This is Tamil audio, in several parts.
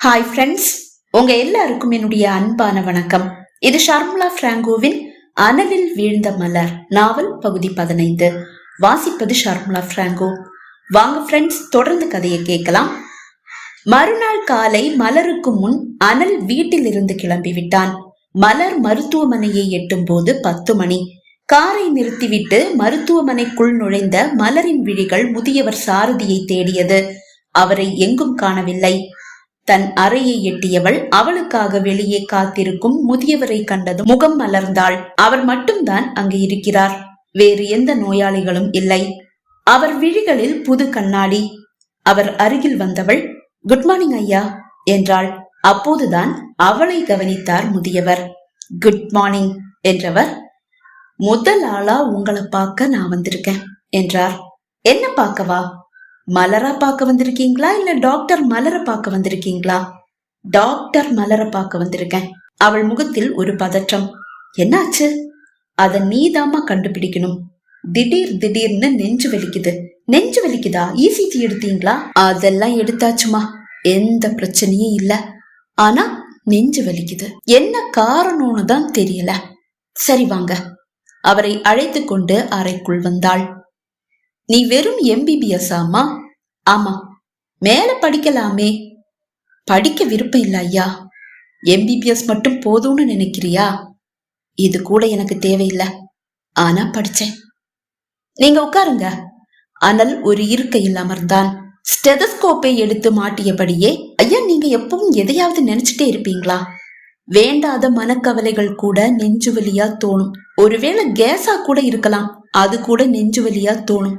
ஹாய் ஃப்ரெண்ட்ஸ், உங்க எல்லாருக்கும் என்னுடைய அன்பான வணக்கம். இது ஷர்மிளா பிராங்கோவின் அனலில் வீழ்ந்த மலர் நாவல் பகுதி 15. வாசிப்பது ஷர்மிளா பிராங்கோ. வாங்க ஃப்ரெண்ட்ஸ், தொடர்ந்து கதையை கேட்கலாம். மறுநாள் காலை மலருக்கு முன் அனல் வீட்டில் இருந்து கிளம்பிவிட்டான். மலர் மருத்துவமனையை எட்டும் போது 10 மணி. காரை நிறுத்திவிட்டு மருத்துவமனைக்குள் நுழைந்த மலரின் விழிகள் முதியவர் சாரதியை தேடியது. அவரை எங்கும் காணவில்லை. தன் அறையை எட்டியவள் அவளுக்காக வெளியே காத்திருக்கும் முதியவரை கண்டதும் முகம் மலர்ந்தாள். அவர் மட்டும்தான் அங்கு இருக்கிறார். வேறு எந்த நோயாளிகளும் இல்லை. அவர் விழிகளில் புது கண்ணாடி. அவர் அருகில் வந்தவள், குட் மார்னிங் ஐயா என்றாள். அப்போதுதான் அவளை கவனித்தார் முதியவர். குட் மார்னிங் என்றவர், முதல் ஆளா உங்களை பார்க்க நான் வந்திருக்கேன் என்றார். என்ன பார்க்கவா? மலரா பார்க்க வந்திருக்கீங்களா இல்ல டாக்டர் மலர பார்க்க வந்திருக்கீங்களா? டாக்டர் மலர பார்க்க வந்திருக்கேன். அவள் முகத்தில் ஒரு பதற்றம். என்னாச்சு? அத நீதாமா கண்டுபிடிக்கணும். திடீர்னு நெஞ்சு வலிக்குது. நெஞ்சு வலிக்குதா? இசிஜி எடுத்தீங்களா? அதெல்லாம் எடுத்தாச்சுமா, எந்த பிரச்சனையும் இல்ல. ஆனா நெஞ்சு வலிக்குது. என்ன காரணம்னு தான் தெரியல. சரி வாங்க. அவரை அழைத்து கொண்டு அறைக்குள் வந்தாள். நீ வெறும் MBBS ஆமா? ஆமா. மேல படிக்கலாமே. படிக்க விருப்பம் இல்ல ஐயா. MBBS மட்டும் போதும்னு நினைக்கிறியா? இது கூட எனக்கு தேவையில்லை. ஆனா படிச்சேன். நீங்க உட்காருங்க. அனல் ஒரு இருக்கையில் அமர்ந்தான். ஸ்டெதஸ்கோப்பை எடுத்து மாட்டியபடியே, ஐயா நீங்க எப்பவும் எதையாவது நினைச்சிட்டே இருப்பீங்களா? வேண்டாத மனக்கவலைகள் கூட நெஞ்சு வலியா தோணும். ஒருவேளை கேஸா கூட இருக்கலாம், அது கூட நெஞ்சு வலியா தோணும்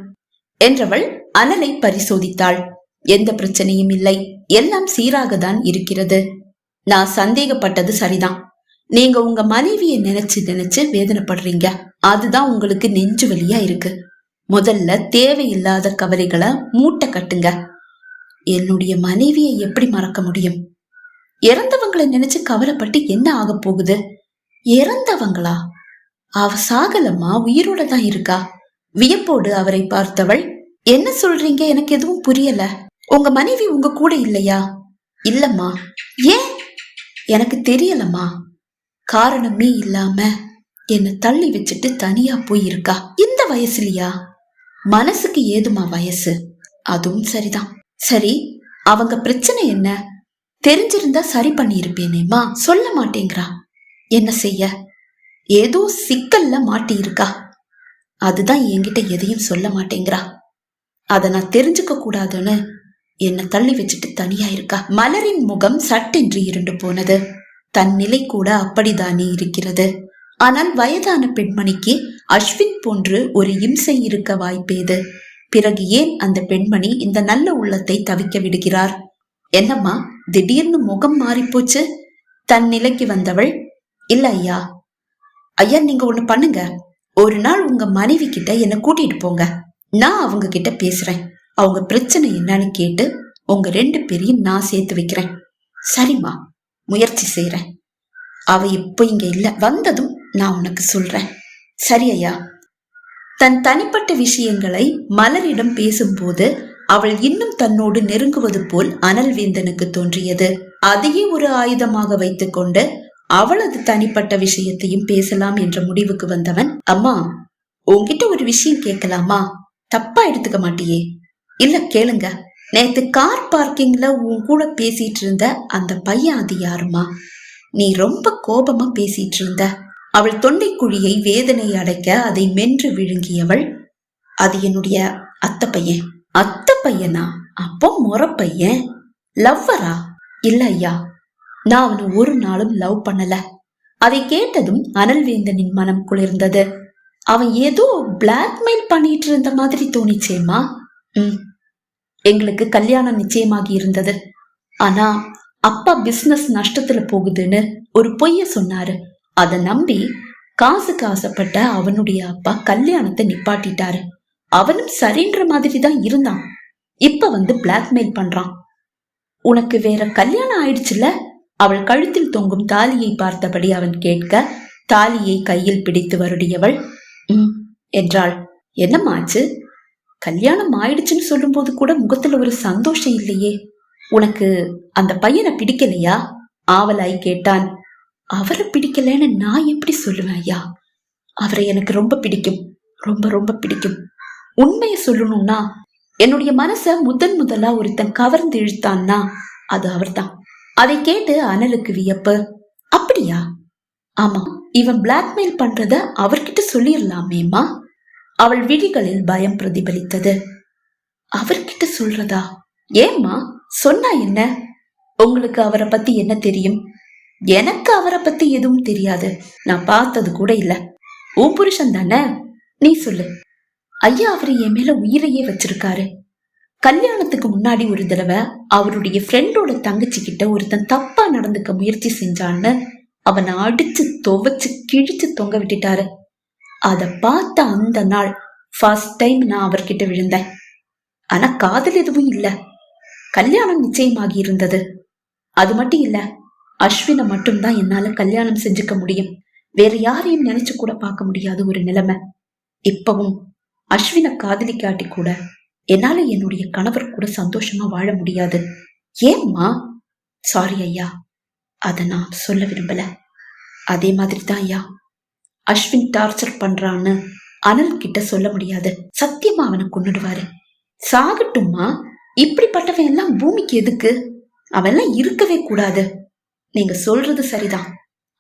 என்றவள் அனலை பரிசோதித்தாள். எந்த பிரச்சனையும் இல்லை, எல்லாம் சீராக தான் இருக்கிறது. நான் சந்தேகப்பட்டது சரிதான். நீங்க உங்க மனைவியை நினைச்சு வேதனைப்படுறீங்க. அதுதான் உங்களுக்கு நெஞ்சு வலியா இருக்கு. முதல்ல தேவையில்லாத கவலைகளை மூட்டை கட்டுங்க. என்னுடைய மனைவியை எப்படி மறக்க முடியும்? இறந்தவங்களை நினைச்சு கவலைப்பட்டு என்ன ஆக போகுது? இறந்தவங்களா? அவ சாகலம்மா, உயிரோட தான் இருக்கா. வியப்போடு அவரை பார்த்தவள், என்ன சொல்றீங்க? எனக்கு எதுவும் புரியல. உங்க மனைவி உங்க கூட இல்லையா? இல்லம்மா. ஏன்? எனக்கு தெரியலம்மா. காரணமே இல்லாம என்ன தள்ளி வச்சுட்டு தனியா போயிருக்கா. இந்த வயசுலயா? மனசுக்கு ஏதுமா வயசு? அதுவும் சரிதான். சரி, அவங்க பிரச்சனை என்ன? தெரிஞ்சிருந்தா சரி பண்ணி இருப்பேனேம்மா. சொல்ல மாட்டேங்கிறா. என்ன செய்ய? ஏதோ சிக்கல்ல மாட்டி இருக்கா. அதுதான் என்கிட்ட எதையும் சொல்ல மாட்டேங்கிறா. அத நான் தெரிஞ்சுக்க கூடாதுன்னு என்ன தள்ளி வச்சுட்டு தனியா இருக்கா. மலரின் முகம் சட்டென்று இருண்டு போனது. தன் நிலை கூட அப்படித்தானே இருக்கிறது. ஆனால் வயதான பெண்மணிக்கு அஸ்வின் போன்று ஒரு இம்சை இருக்க வாய்ப்பேது. பிறகு ஏன் அந்த பெண்மணி இந்த நல்ல உள்ளத்தை தவிக்க விடுகிறார்? என்னம்மா திடீர்னு முகம் மாறி போச்சு? தன் நிலைக்கு வந்தவள், இல்ல ஐயா. ஐயா நீங்க ஒண்ணு பண்ணுங்க. ஒரு நாள் உங்க மனைவி கிட்ட என்ன கூட்டிட்டு போங்க. நான் அவங்க கிட்ட பேசுறேன். அவங்க பிரச்சனை என்னன்னு கேட்டு உங்க 2 பேரையும் நான் சேர்த்து வைக்கிறேன். சரிம்மா, முயற்சி செய்யறேன். அவ இப்போ இங்க இல்ல, வந்ததும் நான் உனக்கு சொல்றேன். சரி ஐயா. தன் தனிப்பட்ட விஷயங்களை மலரிடம் பேசும்போது அவள் இன்னும் தன்னோடு நெருங்குவது போல் அனல்வேந்தனுக்கு தோன்றியது. அதையே ஒரு ஆயுதமாக வைத்துக் கொண்டு அவளது தனிப்பட்ட விஷயத்தையும் பேசலாம் என்ற முடிவுக்கு வந்தவன், அம்மா உன்கிட்ட ஒரு விஷயம் கேட்கலாமா? தப்பா எடுத்துக்க மாட்டியே? இல்ல கேளுங்க. நேத்து கார் பார்க்கிங்ல உன் கூட பேசிட்டு இருந்த அந்த பையன் அது யாருமா? நீ ரொம்ப கோபமா பேசிட்டு இருந்த. அவள் தொண்டை குழியை வேதனை அடைக்க அதை மென்று விழுங்கியவள், அது என்னுடைய அத்தை பையன். அத்தை பையனா? அப்போ முறை பையன். லவ்வரா? இல்ல ஐயா, நான் அவனை ஒரு நாளும் லவ் பண்ணல. அதை கேட்டதும் அனல்வேந்தனின் மனம் குளிர்ந்தது. அவன் ஏதோ பிளாக்மெயில் பண்ணிட்டு இருந்த மாதிரி தோணிச்சேம்மா. எங்களுக்கு கல்யாணம் நிச்சயமாகி இருந்தது. ஆனா அப்பா பிசினஸ் நஷ்டத்துல போகுதுன்னு ஒரு பொய்ய சொன்னாரு. அதை நம்பி காசுக்கு ஆசைப்பட்ட அவனுடைய அப்பா கல்யாணத்தை நிப்பாட்டிட்டாரு. அவனும் சரின்ற மாதிரி தான் இருந்தான். இப்ப வந்து பிளாக்மெயில் பண்றான். உனக்கு வேற கல்யாணம் ஆயிடுச்சுல? அவள் கழுத்தில் தொங்கும் தாலியை பார்த்தபடி அவன் கேட்க, தாலியை கையில் பிடித்து வருடியவள் என்றாள். என்னமாச்சு? கல்யாணம் ஆயிடுச்சுன்னு சொல்லும் போது கூட முகத்துல ஒரு சந்தோஷம் இல்லையே. உனக்கு அந்த பையனை பிடிக்கலையா? ஆவலாய் கேட்டான். அவரை பிடிக்கலன்னு நான் எப்படி சொல்லுவேன் ஐயா? அவரை எனக்கு ரொம்ப பிடிக்கும், ரொம்ப ரொம்ப பிடிக்கும். உண்மையை சொல்லணும்னா என்னுடைய மனச முதலா ஒருத்தன் கவர்ந்து இழுத்தான்னா அது அவர்தான். அதை கேட்டு அனலுக்கு வியப்பு. அப்படியா? ஆமா, இவன் பிளாக்மெயில் பண்றத அவர்கிட்ட சொல்லிடலாமேமா. அவள் விழிகளில் பயம் பிரதிபலித்தது. அவர்கிட்ட சொல்றதா? ஏம்மா, சொன்னா என்ன? உங்களுக்கு அவரை பத்தி என்ன தெரியும்? எனக்கு அவரை பத்தி எதுவும் தெரியாது, நான் பார்த்தது கூட இல்ல. உன் புருஷன் தானே, நீ சொல்லு. ஐயா அவரு என் மேல உயிரையே வச்சிருக்காரு. கல்யாணத்துக்கு முன்னாடி ஒரு தடவை அவருடைய ஃப்ரெண்டோட தங்கச்சி கிட்ட ஒருத்தன் தப்பா நடந்துக்க முயற்சி செஞ்சான்னு அவனை அடிச்சு துவைச்சு கிழிச்சு தொங்க விட்டுட்டாரு. அத பார்த்த அந்த நாள் ஃபர்ஸ்ட் டைம் நான் அவர்கிட்ட விழுந்தேன். ஆனா காதல் எதுவும் இல்ல, கல்யாணம் நிச்சயமாகி இருந்தது. அது மட்டும் இல்ல, அஸ்வினை மட்டும்தான் என்னால கல்யாணம் செஞ்சுக்க முடியும். வேற யாரையும் நினைச்சு கூட பார்க்க முடியாத ஒரு நிலைமை. இப்பவும் அஸ்வினை காதலிக்காட்டி கூட என்னால என்னுடைய கணவர் கூட சந்தோஷமா வாழ முடியாது. ஏம்மா? சாரி ஐயா, அத நான் சொல்ல விரும்பல. அதே மாதிரி தான் ஐயா, அஸ்வின் டார்ச்சர் பண்றான்னு அனல் கிட்ட சொல்ல முடியாது. சத்தியமா அவனை கொன்னுடுவாரு. சாகட்டும்மா, இப்படிப்பட்டவன் எல்லாம் பூமிக்கு எதுக்கு? அவன் எல்லாம் இருக்கவே கூடாது. நீங்க சொல்றது சரிதான்,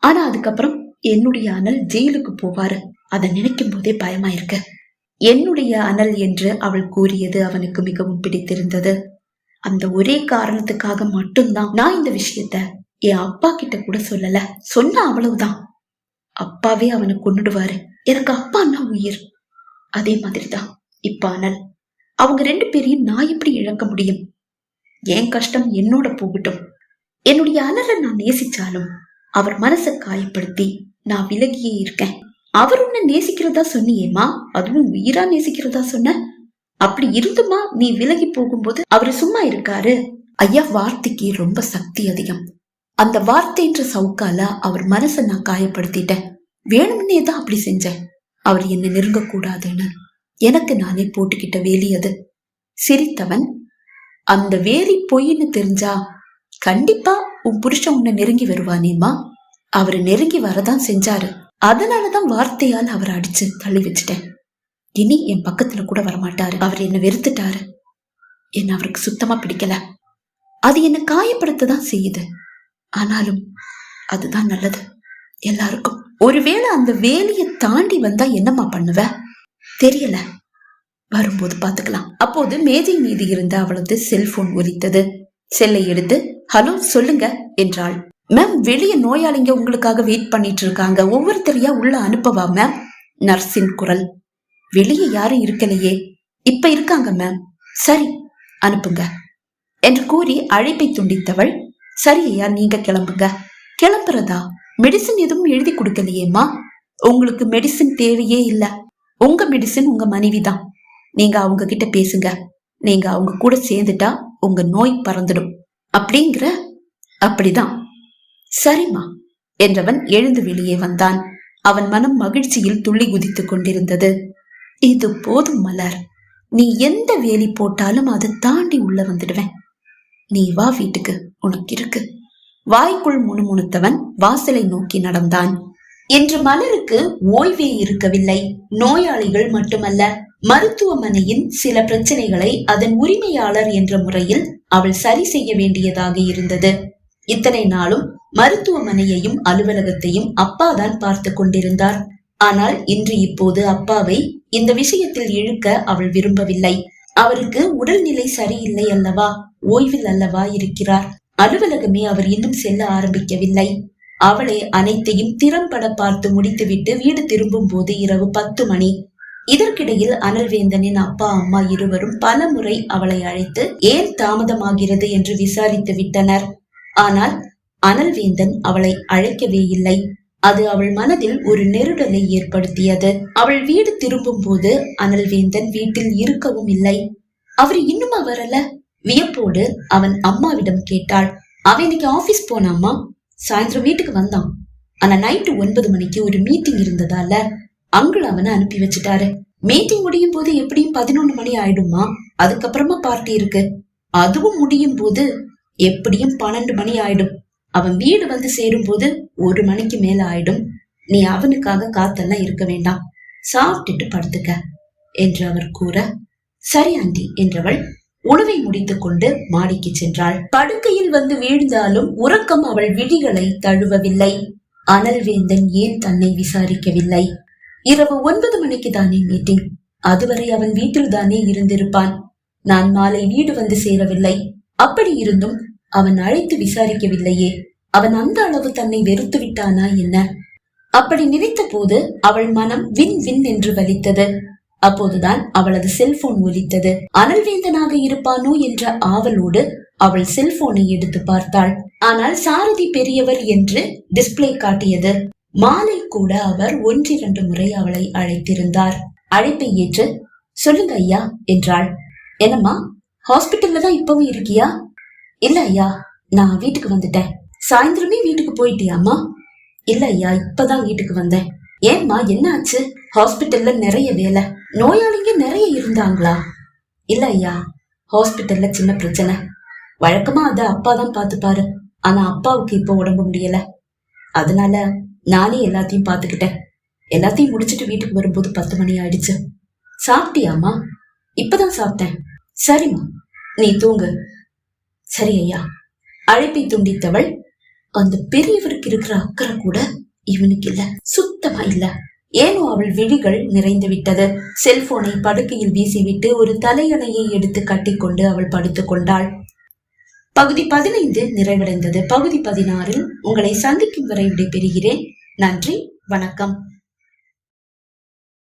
ஆனா அதுக்கப்புறம் என்னுடைய அனல் ஜெயிலுக்கு போவாரு. அதை நினைக்கும் போதே பயமா இருக்கு. என்னுடைய அனல் என்று அவள் கூறியது அவனுக்கு மிகவும் பிடித்திருந்தது. அந்த ஒரே காரணத்துக்காக மட்டும்தான் நான் இந்த விஷயத்த என் அப்பா கிட்ட கூட சொல்லல. சொன்ன அவ்வளவுதான். அப்பாவே அவனை கொன்னுடுவாரு. எனக்கு அப்பான்னா உயிர். அதே மாதிரிதான் இப்ப அனல். அவங்க 2 பேரையும் நான் எப்படி இழக்க முடியும்? என் கஷ்டம் என்னோட போகட்டும். என்னுடைய அனலை நான் நேசிச்சாலும் அவர் மனசை காயப்படுத்தி நான் விலகியே இருக்கேன். அவர் உன்னை நேசிக்கிறதா சொன்னியேமா, அதுவும் உயிரா நேசிக்கிறதா சொன்ன. அப்படி இருந்துமா நீ விலகி போகும்போது அவரு சும்மா இருக்காரு? ஐயா, வார்த்தைக்கு ரொம்ப சக்தி அதிகம். அந்த வார்த்தைன்ற சவுக்கால அவர் மனசை நான் காயப்படுத்திட்டேன். வேணும்னே தான் அப்படி செஞ்சேன். அவர் என்னை நெருங்க கூடாதுன்னு எனக்கு நானே போட்டுக்கிட்ட வேலி அது. சிரித்தவன், அந்த வேலி பொய்ன்னு தெரிஞ்சா கண்டிப்பா உன் புருஷன் உன்னை நெருங்கி வருவானேமா. அவரு நெருங்கி வரதான் செஞ்சாரு. அதனாலதான் வார்த்தையால் அவரை அடிச்சு தள்ளி வச்சுட்டேன். இனி என் பக்கத்துல கூட வரமாட்டாரு. அவர் என்ன வெறுத்துட்டாரு. என்ன அவருக்கு சுத்தமா பிடிக்கல. அது என்ன காயப்படுத்ததான் செய்யுது. ஆனாலும் அதுதான் நல்லது எல்லாருக்கும். ஒருவேளை அந்த வேலையை தாண்டி வந்தா என்னமா பண்ணுவ தெரியல, வரும்போது பாத்துக்கலாம். அப்போது மேஜை மீது இருந்த அவளது செல்போன் ஒலித்தது. செல்லை எடுத்து ஹலோ சொல்லுங்க என்றாள். மேம், வெளிய நோயாளிங்க உங்களுக்காக வெயிட் பண்ணிட்டு இருக்காங்க, ஒவ்வொருத்தரையா உள்ள அனுப்பவா மேம்? நர்ஸின் குரல். வெளியே யாரும் இருக்கலையே. இப்ப இருக்காங்க மேம். சரி அனுப்புங்க என்று கூறி அழைப்பை துண்டித்தவள், சரி ஐயா நீங்க கிளம்புங்க. கிளம்புறதா? மெடிசின் எதுவும் எழுதி கொடுக்கலையேம்மா. உங்களுக்கு மெடிசின் தேவையே இல்ல. உங்க மெடிசின் உங்க மனைவி தான். நீங்க அவங்க கிட்ட பேசுங்க. நீங்க அவங்க கூட சேர்ந்துட்டா உங்க நோய் பறந்துடும் அப்படிங்கிற. அப்படிதான். சரிம்மா என்றவன் எழுந்து வெளியே வந்தான். அவன் மனம் மகிழ்ச்சியில் துள்ளி குதித்துக் கொண்டிருந்தது. இது போதும் மலர், நீ எந்த வேலி போட்டாலும் அதை தாண்டி உள்ள வந்துடுவேன். நீ வா வீட்டுக்கு, உனக்கு இருக்கு. வாய்க்குள் முணுமுணுத்தவன் வாசலை நோக்கி நடந்தான். இன்று மலருக்கு ஓய்வே இருக்கவில்லை. நோயாளிகள் மட்டுமல்ல, மருத்துவமனையின் சில பிரச்சனைகளை அதன் உரிமையாளர் என்ற முறையில் அவள் சரி செய்ய வேண்டியதாக இருந்தது. இத்தனை நாளும் மருத்துவமனையையும் அலுவலகத்தையும் அப்பாதான் பார்த்து கொண்டிருந்தார். ஆனால் இன்று இப்போது அப்பாவை இந்த விஷயத்தில் இழுக்க அவள் விரும்பவில்லை. அவருக்கு உடல்நிலை சரியில்லை அல்லவா, ஓய்வில் அல்லவா இருக்கிறார். அலுவலகமே அவர் இன்னும் செல்ல ஆரம்பிக்கவில்லை. அவளே அனைத்தையும் திறம்பட பார்த்து முடித்துவிட்டு வீடு திரும்பும் போது இரவு 10 மணி. இதற்கிடையில் அனல்வேந்தனின் அப்பா அம்மா இருவரும் பல முறை அவளை அழைத்து ஏன் தாமதமாகிறது என்று விசாரித்து விட்டனர். ஆனால் அனல்வேந்தன் அவளை அழைக்கவே இல்லை. அது அவள் மனதில் ஒரு நெருடலை ஏற்படுத்தியது. அவள் வீடு திரும்பும் போது அனல்வேந்தன் வீட்டில் இருக்கவும் இல்லை. அவர் இன்னுமா வரல? வியப்போடு அவன் அம்மாவிடம் கேட்டாள். அவன் இன்னைக்கு ஆபீஸ் போனாமா, சாயந்தரம் வீட்டுக்கு வந்தான். ஆனா நைட்டு 9 மணிக்கு ஒரு மீட்டிங் இருந்ததால அங்குள் அவனை அனுப்பி வச்சுட்டாரு. மீட்டிங் முடியும் போது எப்படியும் 11 மணி ஆயிடுமா. அதுக்கப்புறமா பார்ட்டி இருக்கு. அதுவும் முடியும் போது எப்படியும் 12 மணி ஆயிடும். அவன் வீடு வந்து சேரும் போது 1 மணிக்கு மேல ஆயிடும். நீ அவனுக்காக காத்தெல்லாம் இருக்க வேண்டாம், சாப்பிட்டுட்டு படுத்துக்க என்று அவர் கூற, சரி ஆண்டி என்றவள் உணவை முடித்துக் கொண்டு மாடிக்கு சென்றாள். படுக்கையில் வந்து வீழ்ந்தாலும் உறக்கம் அவள் விழிகளை தழுவவில்லை. அனல்வேந்தன் ஏன் தன்னை விசாரிக்கவில்லை? இரவு 9 மணிக்கு தானே மீட்டிங். அதுவரை அவன் வீட்டில் தானே இருந்திருப்பான். நான் மாலை வீடு வந்து சேரவில்லை. அப்படி இருந்தும் அவன் அழைத்து விசாரிக்கவில்லையே. அவன் அந்த அளவு தன்னை வெறுத்து விட்டானா என்ன? அப்படி நினைத்த போது அவள் மனம் வின் வின் என்று வலித்தது. அப்போதுதான் அவளது செல்போன் ஒலித்தது. அனல்வேந்தனாக இருப்பானோ என்ற ஆவலோடு அவள் செல்போனை எடுத்து பார்த்தாள். ஆனால் சாரதி பெரியவர் என்று டிஸ்பிளே காட்டியது. மாலை கூட அவர் 1-2 முறை அவளை அழைத்திருந்தார். அழைப்பை ஏற்று, சொல்லுங்க ஐயா என்றாள். என்னம்மா, ஹாஸ்பிட்டல்ல தான் இப்பவும் இருக்கியா? இல்ல ஐயா, நான் வீட்டுக்கு வந்துட்டேன். சாயந்தரமே வீட்டுக்கு போயிட்டியாமா? இல்ல ஐயா, இப்பதான் வீட்டுக்கு வந்தேன். ஏம்மா, என்ன ஆச்சு? ஹாஸ்பிட்டல்ல நிறைய வேலை, நோயாளிங்க நிறைய இருந்தாங்களா? இல்ல ஐயா, ஹாஸ்பிட்டல்ல சின்ன பிரச்சனை. வழக்கமா அத அப்பா தான் பாத்துப்பாரு. ஆனா அப்பாவுக்கு இப்ப உடம்பு முடியல. அதனால நானே எல்லாத்தையும் பாத்துக்கிட்டேன். எல்லாத்தையும் முடிச்சிட்டு வீட்டுக்கு வரும்போது 10 மணி ஆயிடுச்சு. சாப்பிட்டியாமா? இப்பதான் சாப்பிட்டேன். சரிம்மா, நீ தூங்கு. சரி ஐயா. அழைப்பை துண்டித்தவள், அந்த பெரியவருக்கு இருக்கிற அக்கறை கூட இவனுக்கு இல்ல, சுத்தமா இல்ல. ஏனோ அவள் விழிகள் நிறைந்து விட்டது. செல்போனை படுக்கையில் வீசிவிட்டு ஒரு தலையணையை எடுத்து கட்டிக்கொண்டு அவள் படுத்துக் கொண்டாள். பகுதி 15 நிறைவடைந்தது. பகுதி 16 உங்களை சந்திக்கும் வரை விடைபெறுகிறேன். நன்றி, வணக்கம்.